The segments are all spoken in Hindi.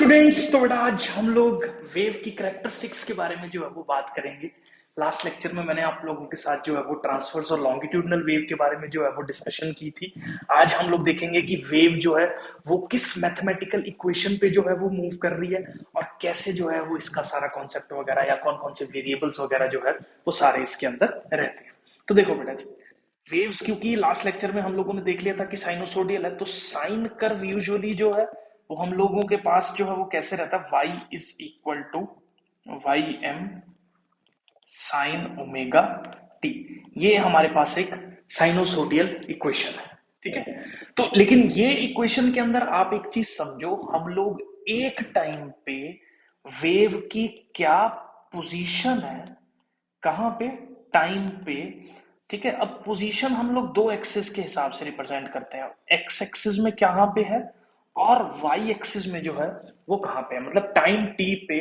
स्टूडेंट्स, तो बेटा आज हम लोग वेव की कैरेक्टरिस्टिक्स के बारे में जो है वो बात करेंगे। लास्ट लेक्चर में मैंने आप लोगों के साथ जो है वो ट्रांसवर्स और लॉन्गिट्यूडनल वेव के बारे में जो है वो डिस्कशन की थी। आज हम लोग देखेंगे कि वेव जो है वो किस मैथमेटिकल इक्वेशन पे जो है वो मूव कर रही है और कैसे जो है वो इसका सारा कॉन्सेप्ट वगैरह या कौन कौन से वेरिएबल्स वगैरह जो है वो सारे इसके अंदर रहते हैं। तो देखो बेटा जी, वेव्स, क्योंकि लास्ट लेक्चर में हम लोगों ने देख लिया था कि साइनोसोडियल है, तो साइन कर्व यूजुअली जो है वो हम लोगों के पास जो है वो कैसे रहता है, y is equal to Y M sine omega t. ये हमारे पास एक साइनोसोडियल इक्वेशन है, ठीक है। तो लेकिन ये इक्वेशन के अंदर आप एक चीज समझो, हम लोग एक टाइम पे वेव की क्या पोजीशन है, कहां पे, टाइम पे, ठीक है। अब पोजीशन हम लोग दो एक्सिस के हिसाब से रिप्रेजेंट करते हैं, एक्स एक्सिस में कहां पे है और वाई एक्सिस में जो है वो कहां पे है, मतलब टाइम टी पे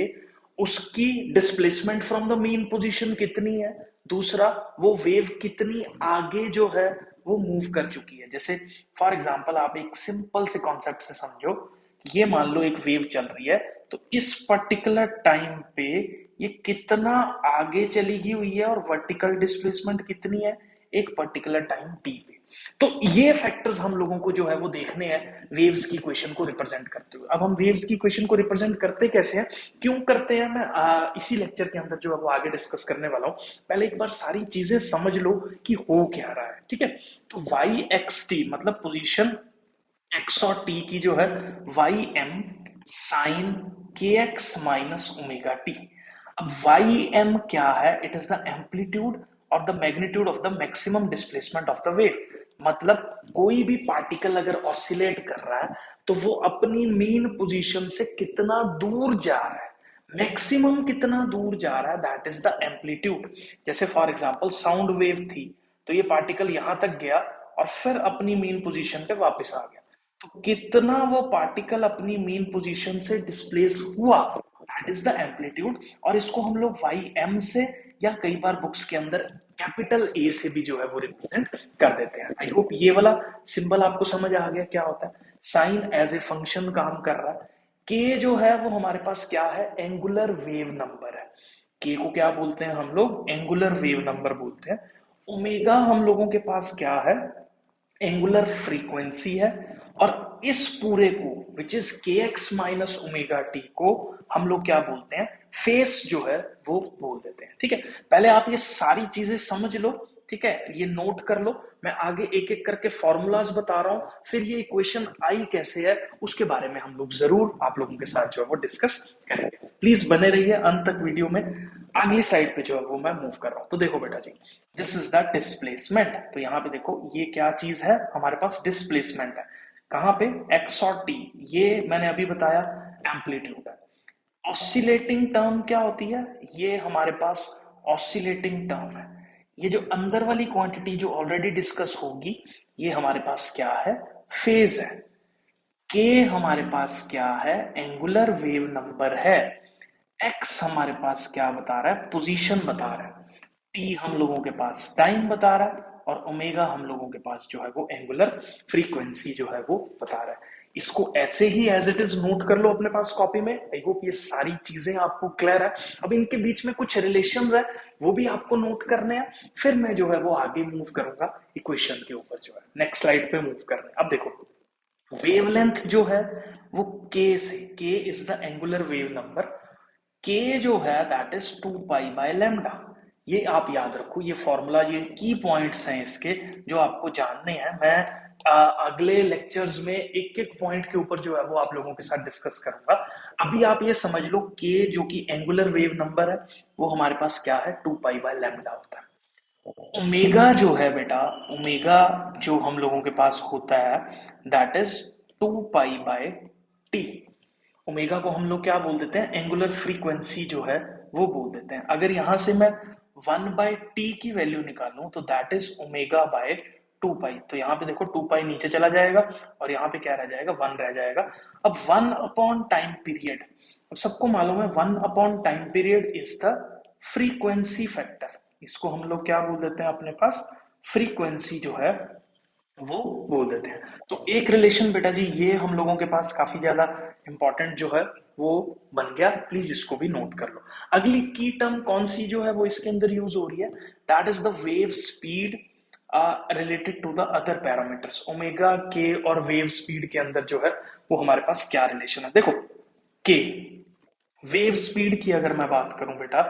उसकी displacement from the mean position कितनी है, दूसरा वो वेव कितनी आगे जो है वो मूव कर चुकी है। जैसे फॉर एग्जांपल आप एक सिंपल से कॉन्सेप्ट से समझो, ये मान लो एक वेव चल रही है, तो इस पर्टिकुलर टाइम पे ये कितना आगे चली गई हुई है और वर्टिकल डिस्प्लेसमेंट कितनी है एक पर्टिकुलर टाइम टी पे। तो ये फैक्टर्स हम लोगों को जो है वो देखने हैं वेव्स की इक्वेशन को रिप्रेजेंट करते हुए। अब हम वेव्स की इक्वेशन को रिप्रेजेंट करते कैसे हैं, क्यों करते हैं, मैं इसी लेक्चर के अंदर जो है वो आगे डिस्कस करने वाला हूं। पहले एक बार सारी चीजें समझ लो कि हो क्या रहा है, ठीक है। तो वाई एक्स टी मतलब पोजीशन एक्स और टी की जो है वाई एम साइन के एक्स माइनस ओमेगा टी। अब वाई एम क्या है, इट इज द एम्पलीट्यूड और the magnitude of the maximum displacement of the wave. मतलब कोई भी पार्टिकल अगर ऑसिलेट कर रहा है तो वो अपनी मेन पोजीशन से कितना दूर जा रहा है, मैक्सिमम कितना दूर जा रहा है, दैट इज द एम्पलीट्यूड। जैसे फॉर एग्जांपल साउंड वेव थी, तो ये पार्टिकल यहां तक गया और फिर अपनी मेन पोजीशन पे वापस आ गया, तो कितना वो पार्टिकल अपनी मेन पोजीशन से डिस्प्लेस हुआ, दैट इज द एम्पलीट्यूड। और इसको हम लोग वाई एम से या कई बार बुक्स के अंदर कैपिटल ए से भी जो है वो रिप्रेजेंट कर देते हैं। आई होप ये वाला सिंबल आपको समझ आ गया क्या होता है। साइन एज ए फंक्शन काम कर रहा है। के जो है वो हमारे पास क्या है, एंगुलर वेव नंबर है। के को क्या बोलते हैं हम लोग, एंगुलर वेव नंबर बोलते हैं। ओमेगा हम लोगों के पास क्या है, एंगुलर फ्रीक्वेंसी है। और इस पूरे को विच इज के एक्स माइनस ओमेगा टी को हम लोग क्या बोलते हैं, फेस जो है वो बोल देते हैं, ठीक है। पहले आप ये सारी चीजें समझ लो, ठीक है, ये नोट कर लो। मैं आगे एक एक करके फॉर्मूलाज बता रहा हूं, फिर ये इक्वेशन आई कैसे है उसके बारे में हम लोग जरूर आप लोगों के साथ जो है वो डिस्कस करेंगे। प्लीज बने रहिए अंत तक वीडियो में। अगली स्लाइड पे जो है वो मैं मूव कर रहा हूं। तो देखो बेटा जी, दिस इज द डिस्प्लेसमेंट। तो यहाँ पे देखो ये क्या चीज है, हमारे पास डिस्प्लेसमेंट है। कहां पे, एक्स और टी, ये मैंने अभी बताया एम्पलीट्यूड है। ऑसिलेटिंग टर्म क्या होती है, ये हमारे पास ऑसिलेटिंग टर्म है। ये जो अंदर वाली क्वांटिटी जो ऑलरेडी डिस्कस होगी, ये हमारे पास क्या है, फेज है। के हमारे पास क्या है, एंगुलर वेव नंबर है। एक्स हमारे पास क्या बता रहा है, पोजीशन बता रहा है। टी हम लोगों के पास टाइम बता रहा है और ओमेगा हम लोगों के पास जो है वो एंगुलर फ्रीक्वेंसी जो है वो बता रहा है। इसको ऐसे ही एज इट इज नोट कर लो अपने पास कॉपी में। आई होप ये सारी चीजें आपको क्लियर है। अब इनके बीच में कुछ रिलेशन है, वो भी आपको नोट करने हैं। फिर मैं जो है वो आगे मूव करूंगा इक्वेशन के ऊपर, जो है नेक्स्ट स्लाइड पे मूव करना है। अब देखो वेवलेंथ जो है वो के से, के is the angular wave number. के जो है that is 2 pi by lambda. ये आप याद रखो, ये फॉर्मूला, ये की पॉइंट्स हैं इसके जो आपको जानने हैं। मैं अगले लेक्चर्स में एक एक पॉइंट के ऊपर जो है वो आप लोगों के साथ डिस्कस करूंगा। अभी आप ये समझ लो, के जो कि एंगुलर वेव नंबर है वो हमारे पास क्या है, 2 पाई बाय लैम्डा होता है। ओमेगा जो है बेटा, ओमेगा जो हम लोगों के पास होता है that is 2 pi by T. Omega को हम लोग क्या बोल देते हैं, एंगुलर फ्रीक्वेंसी जो है वो बोल देते हैं। अगर यहां से मैं 1/t की वैल्यू निकालूं तो दैट इज ओमेगा/2 पाई। तो यहाँ पे देखो 2 पाई नीचे चला जाएगा और यहाँ पे क्या रह जाएगा, 1 रह जाएगा। अब 1/टाइम पीरियड, अब सबको मालूम है one by time period is the frequency factor. इसको हम लोग क्या बोल देते हैं अपने पास, फ्रीक्वेंसी जो है वो बोल देते हैं। तो एक रिलेशन बेटा जी ये हम लोगों के पास काफी ज्यादा इंपॉर्टेंट जो है वो बन गया, प्लीज इसको भी नोट कर लो। अगली की टर्म कौन सी जो है वो इसके अंदर यूज हो रही है, that is the wave speed related to the other parameters. Omega के और वेव स्पीड के अंदर जो है वो हमारे पास क्या रिलेशन है, देखो के वेव स्पीड की अगर मैं बात करूं बेटा,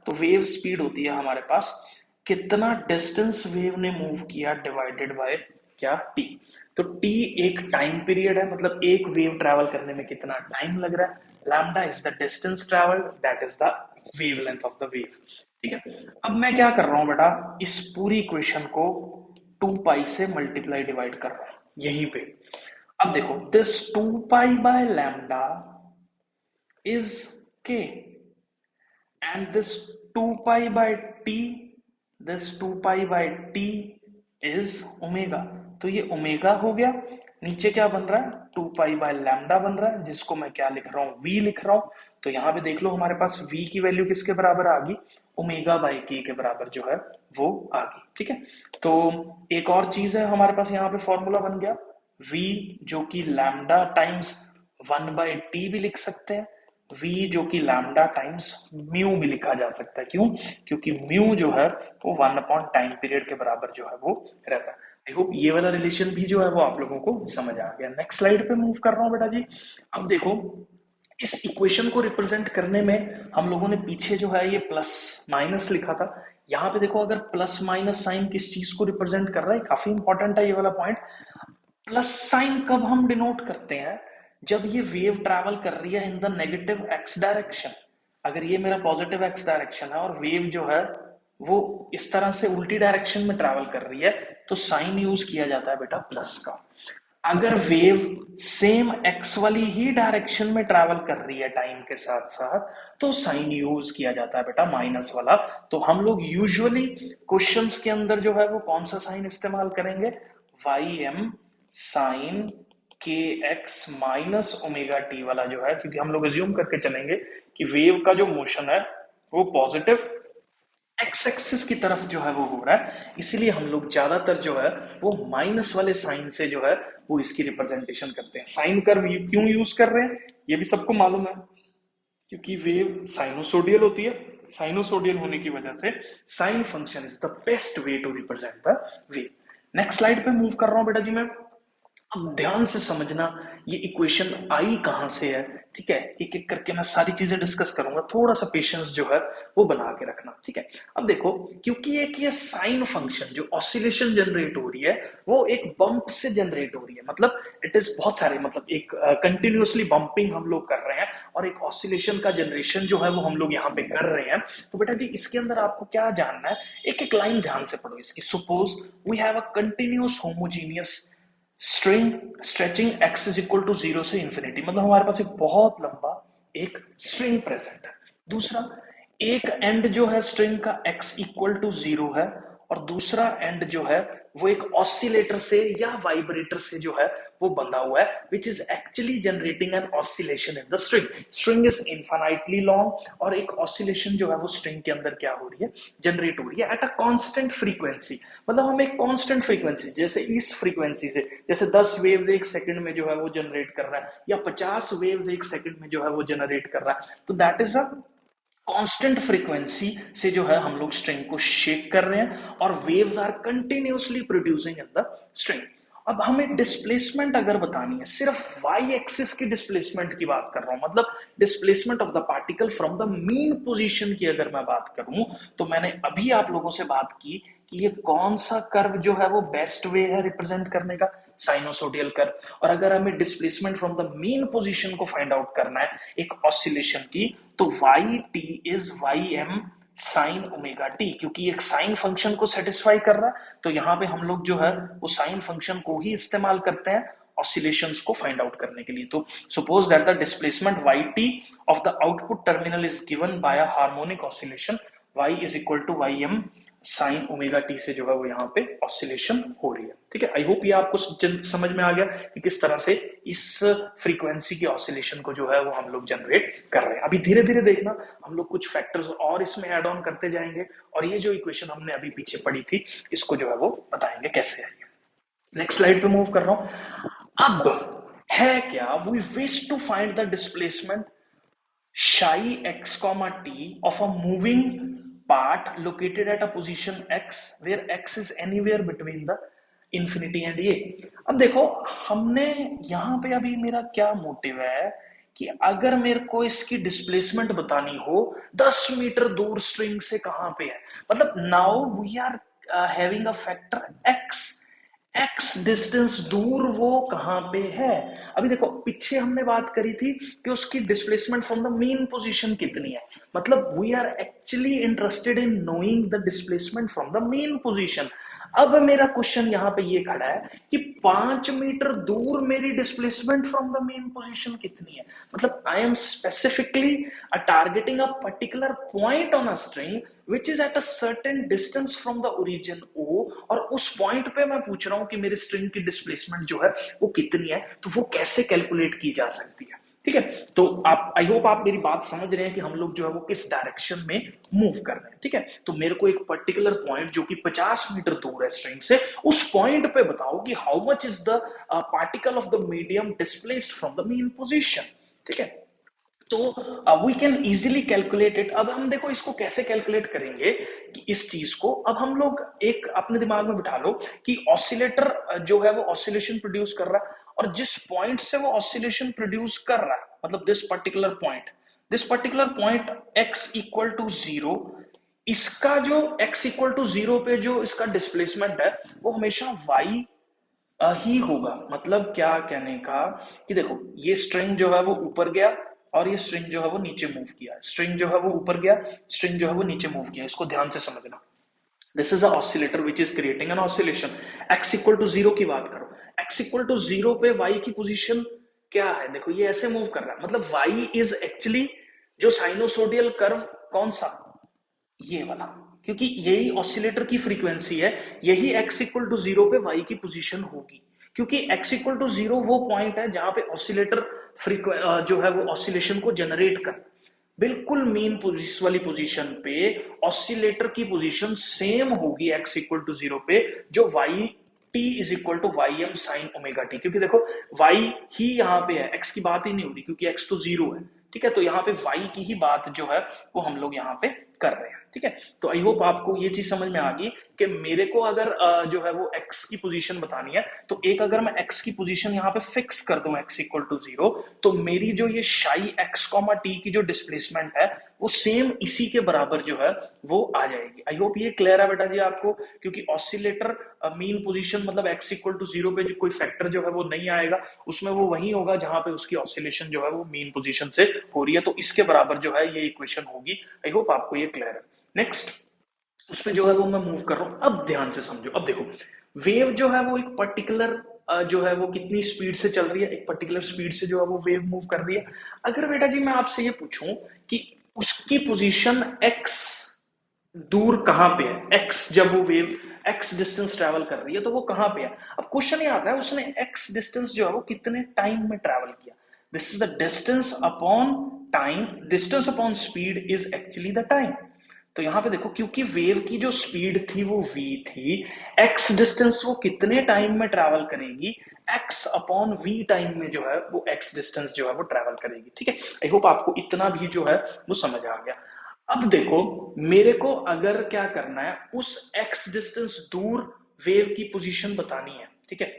तो वेव स्पीड होती है हमारे पास कितना डिस्टेंस वेव ने मूव किया डिवाइडेड बाय क्या, टी। तो टी एक टाइम पीरियड है, मतलब एक वेव ट्रैवल करने में कितना टाइम लग रहा है। Lambda is the distance travel, that is the wave length of the wave. ठीक है, अब मैं क्या कर रहा हूं बेटा, इस पूरी इक्वेशन को 2 पाई से मल्टीप्लाई डिवाइड कर रहा हूं यहीं पे। अब देखो this 2 pi by lambda is k, and this 2 pi by t, this 2 pi by t is omega। तो ये ओमेगा हो गया, नीचे क्या बन रहा है 2 पाई बाय लैम्डा बन रहा है, जिसको मैं क्या लिख रहा हूं v लिख रहा हूं। तो यहां पे देख लो हमारे पास v की वैल्यू किसके बराबर आ गई, ओमेगा बाय के बराबर जो है वो आ गई। ठीक है, तो एक और चीज है हमारे पास यहाँ पे फॉर्मूला बन गया v, जो कि लैम्डा टाइम्स 1/t भी लिख सकते हैं, v जो कि लैम्डा टाइम्स म्यू भी लिखा जा सकता है। क्यों, क्योंकि म्यू जो है वो 1/टाइम पीरियड के बराबर जो है वो रहता है। आई होप ये वाला रिलेशन भी जो है वो आप लोगों को समझ आ गया। नेक्स्ट स्लाइड पे मूव कर रहा हूं बेटा जी। अब देखो इस इक्वेशन को रिप्रेजेंट करने में हम लोगों ने पीछे जो है ये प्लस माइनस लिखा था। यहाँ पे देखो अगर प्लस माइनस साइन किस चीज को रिप्रेजेंट कर रहा है, काफी इंपॉर्टेंट है ये वाला पॉइंट। प्लस साइन कब हम डिनोट करते हैं, जब ये वेव ट्रैवल कर रही है in the negative x direction. अगर ये मेरा पॉजिटिव एक्स डायरेक्शन है और वेव जो है वो इस तरह से उल्टी डायरेक्शन में ट्रैवल कर रही है, तो साइन यूज किया जाता है बेटा प्लस का। अगर वेव सेम एक्स वाली ही डायरेक्शन में ट्रैवल कर रही है टाइम के साथ साथ, तो साइन यूज किया जाता है बेटा माइनस वाला। तो हम लोग यूजुअली क्वेश्चंस के अंदर जो है वो कौन सा साइन इस्तेमाल करेंगे, वाई एम साइन के एक्स माइनस ओमेगा टी वाला जो है, क्योंकि हम लोग एज्यूम करके चलेंगे कि वेव का जो मोशन है वो पॉजिटिव एक्स एक्सिस की तरफ जो है वो हो रहा है, इसीलिए हम लोग ज्यादातर जो है वो माइनस वाले साइन से जो है वो इसकी रिप्रेजेंटेशन करते हैं। साइन कर्व क्यों यूज कर रहे हैं ये भी सबको मालूम है, क्योंकि वेव साइनोसोडियल होती है। साइनोसोडियल होने की वजह से sine function is the best way to represent the wave. Next slide पे मूव कर रहा हूं बेटा जी मैं। अब ध्यान से समझना ये इक्वेशन आई कहां से है। ठीक है, एक एक करके मैं सारी चीजें डिस्कस करूंगा, थोड़ा सा पेशेंस जो है वो बना के रखना। ठीक है, अब देखो क्योंकि एक ये साइन फंक्शन जो ऑसिलेशन जनरेट हो रही है वो एक बम्प से जनरेट हो रही है, मतलब इट इज बहुत सारे, मतलब एक कंटिन्यूअसली बम्पिंग हम लोग कर रहे हैं और एक ऑसिलेशन का जनरेशन जो है वो हम लोग यहाँ पे कर रहे हैं। तो बेटा जी इसके अंदर आपको क्या जानना है, एक एक लाइन ध्यान से पढ़ो इसकी। Suppose we have a continuous homogeneous string stretching x is equal to 0 से इंफिनिटी, मतलब हमारे पास एक बहुत लंबा एक स्ट्रिंग प्रेजेंट है। दूसरा, एक एंड जो है स्ट्रिंग का एक्स इक्वल टू 0 है, और दूसरा एंड जो है वो एक ऑसिलेटर से या वाइब्रेटर से जो है वो बंधा हुआ है, which is actually generating an oscillation in the string. String is infinitely long और एक ऑसिलेशन जो है वो स्ट्रिंग के अंदर क्या हो रही है, जनरेट हो रही है एट अ कांस्टेंट फ्रीक्वेंसी। मतलब हम एक कांस्टेंट फ्रीक्वेंसी, जैसे इस फ्रीक्वेंसी से जैसे 10 वेव्स एक सेकंड में जो है वो जनरेट कर रहा है, या 50 वेव्स एक सेकंड में जो है वो जनरेट कर रहा है, तो that is a constant frequency से जो है हम लोग स्ट्रिंग को शेक कर रहे हैं और waves are continuously producing in the string. अब हमें डिस्प्लेसमेंट अगर बतानी है, सिर्फ वाई एक्सिस की डिस्प्लेसमेंट की बात कर रहा हूं, मतलब displacement of the particle from the mean position की अगर मैं बात करूं, तो मैंने अभी आप लोगों से बात की कि ये कौन सा कर्व जो है वो बेस्ट वे है रिप्रेजेंट करने का, साइनोसोडियल कर्व। और अगर हमें displacement from the mean position को फाइंड आउट करना है एक ऑसिलेशन की, तो y t is y M sine omega t, क्योंकि एक साइन फंक्शन को सेटिस्फाई कर रहा है, तो यहां पे हम लोग जो है वो साइन फंक्शन को ही इस्तेमाल करते हैं ऑसिलेशंस को फाइंड आउट करने के लिए। तो suppose that the displacement y t of the output terminal is given by a harmonic oscillation, y is equal to Y M sine omega T से जो है वो यहाँ पे ऑसिलेशन हो रही है। ठीक है, आई होप ये आपको समझ में आ गया कि किस तरह से इस फ्रीक्वेंसी की ऑसिलेशन को जो है वो हम लोग जनरेट कर रहे हैं। अभी धीरे धीरे देखना हम लोग कुछ फैक्टर्स और इसमें ऐड ऑन करते जाएंगे, और ये जो इक्वेशन हमने अभी पीछे पढ़ी थी इसको जो है वो बताएंगे कैसे है। नेक्स्ट स्लाइड पे मूव कर रहा हूं। अब है क्या, we wish to find the displacement psi x comma t of a moving part located at a position x where x is anywhere between the infinity and ये। अब देखो, हमने यहां पे अभी मेरा क्या मोटिव है कि अगर मेरे को इसकी डिस्प्लेसमेंट बतानी हो 10 मीटर दूर स्ट्रिंग से कहां पे है, मतलब now we are having a factor x, x distance दूर वो कहां पे है। अभी देखो, पीछे हमने बात करी थी कि उसकी displacement from the mean position कितनी है, मतलब we are actually interested in knowing the displacement from the mean position. अब मेरा क्वेश्चन यहां पे ये खड़ा है कि 5 मीटर दूर मेरी displacement from the main position कितनी है, मतलब I am specifically targeting a particular point on a string which is at a certain distance from the origin O, और उस पॉइंट पे मैं पूछ रहा हूं कि मेरी स्ट्रिंग की डिस्प्लेसमेंट जो है वो कितनी है, तो वो कैसे कैलकुलेट की जा सकती है। ठीक है, तो आप, आई होप आप मेरी बात समझ रहे हैं कि हम लोग जो है वो किस डायरेक्शन में मूव कर रहे हैं। ठीक है, तो मेरे को एक पर्टिकुलर पॉइंट जो कि 50 मीटर दूर है स्ट्रिंग से, उस पॉइंट पे बताओ कि how much is the particle of the medium displaced from the mean position. ठीक है, तो we can easily calculate it. अब हम देखो इसको कैसे कैलकुलेट करेंगे कि इस चीज को, अब हम लोग एक अपने दिमाग में बिठा लो कि ऑसिलेटर जो है वो ऑसिलेशन प्रोड्यूस कर रहा है, और जिस पॉइंट से वो ऑसिलेशन प्रोड्यूस कर रहा है, मतलब this particular point x equal to 0, इसका जो x इक्वल टू 0 पे जो इसका डिस्प्लेसमेंट है वो हमेशा y ही होगा। मतलब क्या कहने का कि देखो, ये स्ट्रिंग जो है वो ऊपर गया और ये स्ट्रिंग जो है वो नीचे मूव किया, स्ट्रिंग जो है वो ऊपर गया, स्ट्रिंग जो है वो नीचे मूव किया, इसको ध्यान से समझना। This is a oscillator which is creating an oscillation. X equal to 0 की बात करो, एक्स इक्वल टू 0 पे वाई की पोजीशन क्या है, देखो ये ऐसे मूव कर रहा है, मतलब वाई इज एक्चुअली जो साइनोसोडियल कर्व कौन सा, ये वाला, क्योंकि यही ऑसिलेटर की फ्रीक्वेंसी है, यही एक्स इक्वल टू 0 पे वाई की पोजीशन होगी, क्योंकि एक्स इक्वल टू 0 वो पॉइंट है जहां पे ऑसिलेटर जो है वो ऑसिलेशन को जनरेट कर, बिल्कुल मीन वाली पोजीशन पे ऑसिलेटर की पोजीशन सेम होगी एक्स इक्वल टू 0 पे, जो y t is equal to Y M sine omega t, क्योंकि देखो वाई ही यहाँ पे है, एक्स की बात ही नहीं हो रही क्योंकि एक्स तो 0 है। ठीक है, तो यहाँ पे वाई की ही बात जो है वो हम लोग यहाँ पे कर रहे हैं। ठीक है, तो आई होप आपको ये चीज समझ में आ गई कि मेरे को अगर जो है वो x की पोजीशन बतानी है, तो एक अगर मैं x की पोजीशन यहाँ पे फिक्स कर दूं x इक्वल टू 0, तो मेरी जो ये शाई x कॉमा टी की जो डिस्प्लेसमेंट है वो सेम इसी के बराबर जो है वो आ जाएगी। आई होप ये क्लियर है बेटा जी आपको, क्योंकि ऑसिलेटर मीन पोजीशन मतलब x इक्वल टू 0 पे जो कोई फैक्टर जो है वो नहीं आएगा, उसमें वो वही होगा जहां पे उसकी ऑसिलेशन जो है वो मीन पोजीशन से हो रही है, तो इसके बराबर जो है ये इक्वेशन होगी। आई होप आपको ये क्लियर है। नेक्स्ट उसमें जो है वो मैं मूव कर रहा हूं, अब ध्यान से समझो। अब देखो, वेव जो है वो एक पर्टिकुलर जो है वो कितनी स्पीड से चल रही है, एक पर्टिकुलर स्पीड से जो है वो वेव मूव कर रही है। अगर बेटा जी मैं आपसे ये पूछूं कि उसकी पोजीशन x दूर कहां पे है, x जब वो वेव x डिस्टेंस ट्रेवल कर रही है तो वो कहां पे है। अब क्वेश्चन ये आता है उसने x डिस्टेंस जो है वो कितने टाइम में ट्रेवल किया। This is the distance upon time, distance upon speed is actually the time. तो यहां पे देखो, क्योंकि वेव की जो स्पीड थी वो v थी, x डिस्टेंस वो कितने टाइम में ट्रेवल करेगी, x अपॉन v टाइम में जो है वो x डिस्टेंस जो है वो ट्रेवल करेगी। ठीक है, आई होप आपको इतना भी जो है वो समझ आ गया। अब देखो, मेरे को अगर क्या करना है, उस x डिस्टेंस दूर वेव की पोजीशन बतानी है। ठीक है,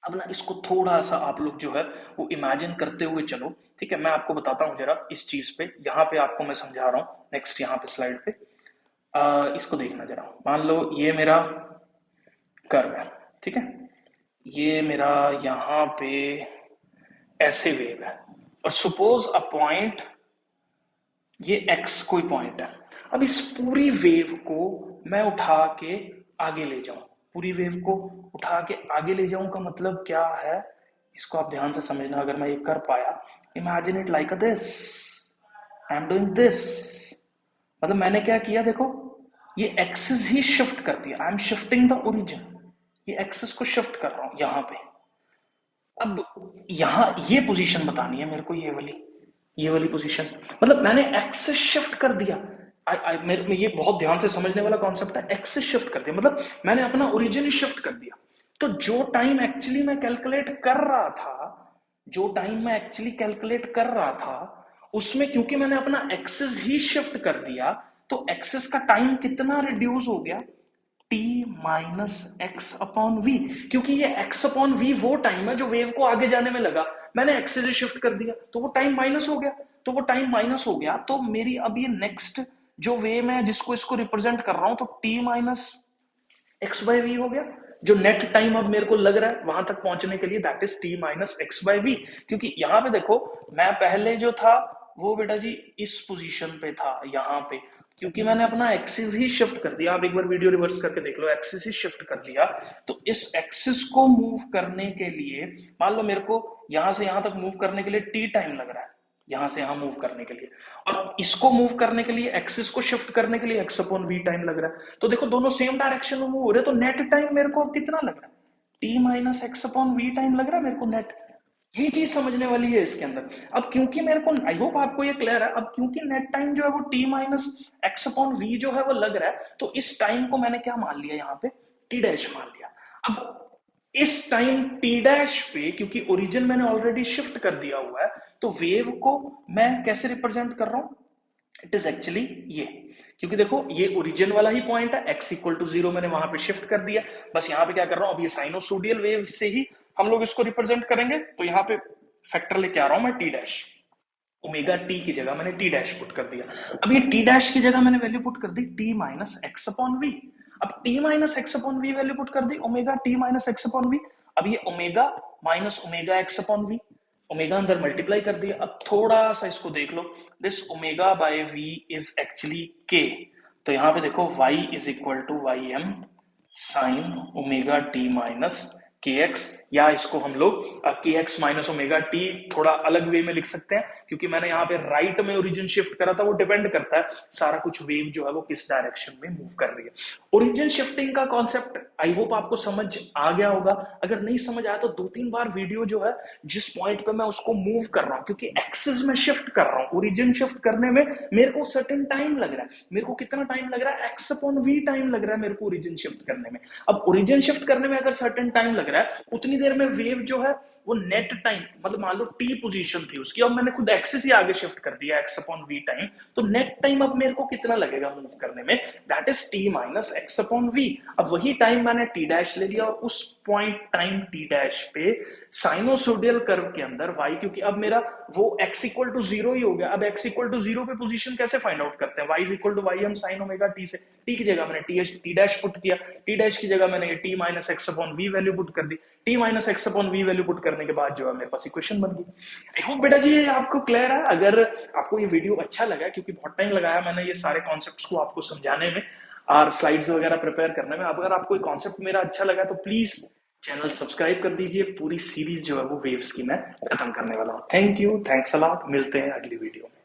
अब ना इसको थोड़ा सा आप लोग जो है वो इमेजिन करते हुए चलो। ठीक है, मैं आपको बताता हूं जरा इस चीज पे, यहाँ पे आपको मैं समझा रहा हूँ। नेक्स्ट यहाँ पे स्लाइड पे इसको देखना जरा। मान लो ये मेरा कर्व है, ठीक है, ये मेरा यहाँ पे ऐसे वेव है, और सपोज अ पॉइंट, ये एक्स कोई पॉइंट है। अब इस पूरी वेव को मैं उठा के आगे ले जाऊं, पूरी वेव को उठा के आगे ले जाऊं का मतलब क्या है, इसको आप ध्यान से समझना। अगर मैं ये कर पाया, imagine it like this, I am doing this, मतलब मैंने क्या किया, देखो ये एक्सिस ही शिफ्ट कर दिया, I am shifting the origin, ये एक्सिस को शिफ्ट कर रहा हूं यहां पे। अब यहां ये पोजीशन बतानी है मेरे को, ये वाली पोजीशन, मतलब मैंने एक्सिस शिफ्ट कर दिया। मेरे में ये बहुत ध्यान से समझने वाला कॉन्सेप्ट है, एक्सिस शिफ्ट कर दिया मतलब मैंने अपना ओरिजिन ही शिफ्ट कर दिया। तो जो टाइम एक्चुअली मैं कैलकुलेट कर रहा था, जो टाइम मैं एक्चुअली कैलकुलेट कर रहा था, उसमें क्योंकि मैंने अपना एक्सेस ही शिफ्ट कर दिया, तो एक्सेस का टाइम कितना रिड्यूस हो गया, t minus x upon v. क्योंकि ये x अपॉन वी वो टाइम है जो वेव को आगे जाने में लगा, मैंने एक्सेस ही शिफ्ट कर दिया तो वो टाइम माइनस हो गया। तो वो टाइम माइनस हो गया तो मेरी अब ये नेक्स्ट जो वेव है जिसको इसको रिप्रेजेंट कर रहा हूं, तो t minus x by v हो गया। जो नेट टाइम अब मेरे को लग रहा है वहां तक पहुंचने के लिए, that is t minus x by v. क्योंकि यहां पे देखो, मैं पहले जो था वो बेटा जी इस पोजीशन पे था यहां पे, क्योंकि मैंने अपना एक्सिस ही शिफ्ट कर दिया। आप एक बार वीडियो रिवर्स करके देख लो, एक्सिस ही शिफ्ट कर दिया। तो इस एक्सिस को मूव करने के लिए, मान लो मेरे को यहां से यहां तक मूव करने के लिए टी टाइम लग रहा है, यहां से यहां मूव करने के लिए, और इसको मूव करने के लिए, एक्सिस को शिफ्ट करने के लिए एक्स अपॉन वी टाइम लग रहा है। तो देखो दोनों सेम डायरेक्शन में मूव हो रहे हैं, तो नेट टाइम मेरे को कितना लग रहा है, t minus x upon v time लग रहा है मेरे को नेट। ये चीज समझने वाली है इसके अंदर। अब क्योंकि मेरे को, आई होप आपको ये क्लियर है, अब क्योंकि नेट टाइम जो है वो t minus x upon v जो है वो लग रहा है, तो इस टाइम को मैंने क्या मान लिया यहाँ पे, टी डैश मान लिया। अब इस टाइम टी डैश पे, क्योंकि ओरिजिन मैंने ऑलरेडी शिफ्ट कर दिया हुआ है, तो वेव को मैं कैसे रिप्रेजेंट कर रहा हूं, इट इज एक्चुअली ये। क्योंकि देखो ये ओरिजिन वाला ही पॉइंट है, x इक्वल टू 0 मैंने वहां पे शिफ्ट कर दिया। बस यहाँ पे क्या कर रहा हूं, अब ये साइनोसोडियल वेव से ही हम लोग इसको रिप्रेजेंट करेंगे। तो यहाँ पे फैक्टर लेके आ रहा हूं मैं टी डैश, ओमेगा टी की जगह मैंने टी डैश पुट कर दिया। अब ये टी डैश की जगह मैंने वैल्यू पुट कर दी T minus x upon we. अब T minus x upon V value put कर दी, omega T minus x upon we. अब ये omega minus omega X upon V, omega अंदर मल्टीप्लाई कर दिया। अब थोड़ा सा इसको देख लो, this omega by V is actually K. तो यहां पे देखो y is equal to Y M sine omega T minus K X, या इसको हम लोग के एक्स माइनस ओमेगा टी थोड़ा अलग वे में लिख सकते हैं, क्योंकि मैंने यहाँ पे राइट में ओरिजिन शिफ्ट करा था। वो डिपेंड करता है सारा कुछ वेव जो है वो किस डायरेक्शन में मूव कर रही है। ओरिजिन शिफ्टिंग का कॉन्सेप्ट आई होप आपको समझ आ गया होगा। अगर नहीं समझ आया तो 2-3 बार वीडियो जो है जिस पॉइंट पे मैं उसको मूव कर रहा हूँ, क्योंकि एक्सिस में शिफ्ट कर रहा हूँ, ओरिजिन शिफ्ट करने में मेरे को सर्टेन टाइम लग रहा है। मेरे को कितना टाइम लग रहा है, एक्स अपॉन वी टाइम लग रहा है मेरे को ओरिजिन शिफ्ट करने में। अब ओरिजिन शिफ्ट करने में अगर सर्टेन टाइम लग रहा है, उतनी देर में वेव जो है वो नेट टाइम, मतलब मान लो टी पोजीशन थी उसकी, अब मैंने खुद एक्सिस ही आगे शिफ्ट कर दिया एक्स अपॉन वी टाइम, तो नेट टाइम अब मेरे को कितना लगेगा मूव करने में, that is t minus x upon we. अब वही टाइम मैंने टी डैश ले लिया, और उस पॉइंट टाइम टी डैश पे साइनोसोडियल कर्व के अंदर वाई, क्योंकि अब मेरा वो एक्स इक्वल टू 0 ही हो गया। अब एक्स इक्वल टू 0 पे पोजीशन कैसे फाइंड आउट करते हैं, Y is equal to Y M sine omega T से, टी की जगह मैंने टी डैश पुट किया, टी डैश की जगह मैंने T minus x upon V value put कर दी। T minus x upon V value put करने के बाद जो है मेरे पास इक्वेशन बन गई। आई होप बेटा जी ये आपको क्लियर है। अगर आपको ये वीडियो अच्छा लगा, क्योंकि बहुत टाइम लगाया मैंने ये सारे कॉन्सेप्ट्स को आपको समझाने में और स्लाइड्स वगैरह प्रिपेयर करने में, अगर आपको कॉन्सेप्ट मेरा अच्छा लगा तो प्लीज चैनल सब्सक्राइब कर दीजिए। पूरी सीरीज जो है वो वेव्स की मैं खत्म करने वाला हूँ। Thank you, thanks a lot, मिलते हैं अगली वीडियो में।